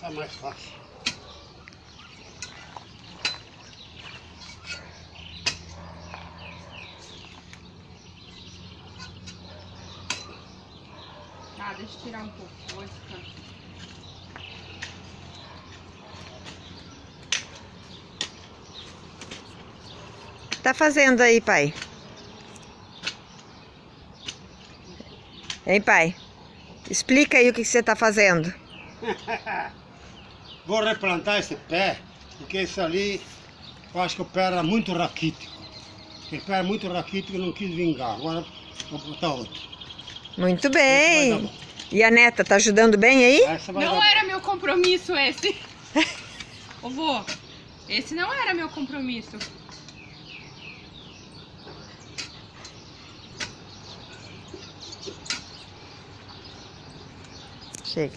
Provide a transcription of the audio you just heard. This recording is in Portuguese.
Essa é mais fácil. Tá, deixa eu tirar um pouco. Vou ficar. O que tá fazendo aí, pai? Hein, pai? Explica aí o que você tá fazendo. Vou replantar esse pé, porque esse ali, eu acho que o pé era muito raquítico. Esse pé era muito raquítico e não quis vingar. Agora vou botar outro. Muito Esse vai dar bem. bom. E a neta, tá ajudando bem aí? Essa vai Não dar era meu compromisso esse. Ô, vô, esse não era meu compromisso. Chega.